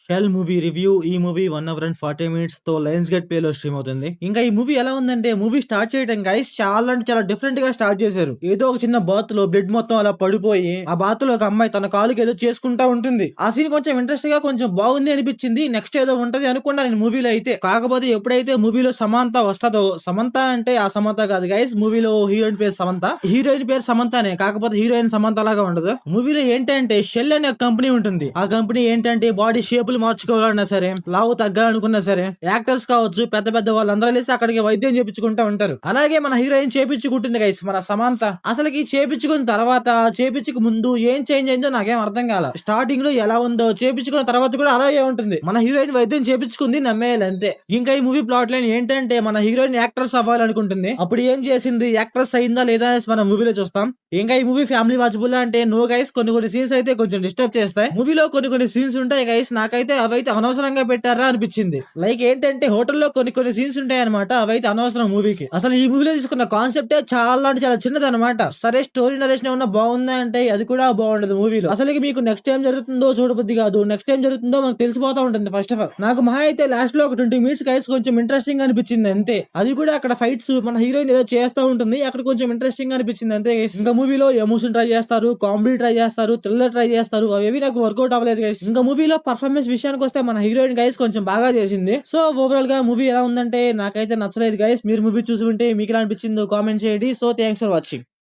Shell movie review. ఈ movie 1 hour and 40 minutes తో Lionsgate play లో stream అవుతుంది. ఇంకా ఈ మూవీ ఎలా ఉందంటే, మూవీ స్టార్ట్ చేయడం గైస్ చాలా అంటే చాలా డిఫరెంట్ గా స్టార్ట్ చేశారు. ఏదో ఒక చిన్న బాత్ లో బ్లడ్ మొత్తం అలా పడిపోయి, ఆ బాత్ లో ఒక అమ్మాయి తన కాలుకి ఏదో చేసుకుంటా ఉంటుంది. ఆ సీన్ కొంచెం ఇంట్రెస్ట్ గా కొంచెం బాగుంది అనిపించింది. నెక్స్ట్ ఏదో ఉంటది అనుకున్నా నేను మూవీలో అయితే. కాకపోతే ఎప్పుడైతే మూవీలో సమంత వస్తదో, సమంత అంటే ఆ సమంత కాదు గైస్, మూవీలో హీరోయిన్ పేరు సమంత, హీరోయిన్ పేరు సమంతనే, కాకపోతే హీరోయిన్ సమంత లాగా ఉండదు. మూవీలో ఏంటంటే షెల్ అనే ఒక కంపెనీ ఉంటుంది. ఆ కంపెనీ ఏంటంటే బాడీ షేపులు మార్చుకోవాలన్నా సరే, లావు తగ్గాలనుకున్నా సరే, యాక్టర్స్ కావచ్చు, పెద్ద పెద్ద వాళ్ళందరూ లేసి అక్కడికి వైద్యం చేపించుకుంటా ఉంటారు. అలాగే మన హీరోయిన్ చేపించుకుంటుంది గైస్, మన సమంత. అసలుకి చేపించుకున్న తర్వాత, చేపించుకు ముందు ఏం చేంజ్ అయిందో నాకేం అర్థం కాల. స్టార్టింగ్ లో ఎలా ఉందో చేపించుకున్న తర్వాత కూడా అలాగే ఉంటుంది. మన హీరోయిన్ వైద్యం చేపించుకుంది, నమ్మేయాలి అంతే. ఇంకా ఈ మూవీ ప్లాట్ లైన్ ఏంటంటే, మన హీరోయిన్ యాక్ట్రెస్ అవ్వాలనుకుంటుంది. అప్పుడు ఏం చేసింది, యాక్ట్రెస్ అయిందా లేదా అనేసి మనం మూవీలో చూస్తాం. ఇంకా ఈ మూవీ ఫ్యామిలీ వాచబుల్ అంటే నో గైస్, కొన్ని కొన్ని సీన్స్ అయితే కొంచెం డిస్టర్బ్ చేస్తాయి. మూవీలో కొన్ని కొన్ని సీన్స్ ఉంటాయి గైస్, నాకైతే అవైతే అనవసరంగా పెట్టారా అనిపించింది. లైక్ ఏంటంటే హోటల్లో కొన్ని కొన్ని సీన్స్ ఉంటాయి అనమాట, అవైతే అనవసరం మూవీకి. అసలు ఈ మూవీలో తీసుకున్న కాన్సెప్టే చాలా అంటే చాలా చిన్నది అనమాట. సరే స్టోరీ నరేషన్ ఏమన్నా బాగుందా అంటే అది కూడా బాగుండదు మూవీలో. అసలు మీకు నెక్స్ట్ టైం జరుగుతుందో చూడబుద్ది కాదు, నెక్స్ట్ టైం జరుగుతుందో మనకు తెలిసిపోతా ఉంటుంది. ఫస్ట్ ఆఫ్ ఆల్ నాకు మహా అయితే లాస్ట్ లో ఒక 20 మినిట్స్ గైస్ కొంచెం ఇంట్రెస్టింగ్ అనిపించింది అంతే. అది కూడా అక్కడ ఫైట్స్ మన హీరోయిన్ ఏదో చేస్తూ ఉంటుంది, అక్కడ కొంచెం ఇంట్రెస్టింగ్ అనిపించింది అంతే guys. ఇంకా మూవీలో ఎమోషన్ ట్రై చేస్తారు, కామెడీ ట్రై చేస్తారు, థ్రిల్లర్ ట్రై చేస్తారు, అవేవి నాకు వర్కౌట్ అవ్వలేదు గైస్. ఇంకా మూవీలో పర్ఫార్మెన్స్ విషయానికి వస్తే మన హీరోయిన్ గైస్ కొంచెం బాగా చేసింది. సో ఓవరాల్ గా మూవీ ఎలా ఉందంటే నాకైతే నచ్చలేదు గైస్. మీరు మూవీ చూసి ఉంటే మీకు ఎలా అనిపించిందో కామెంట్ చేయండి. So thanks for watching.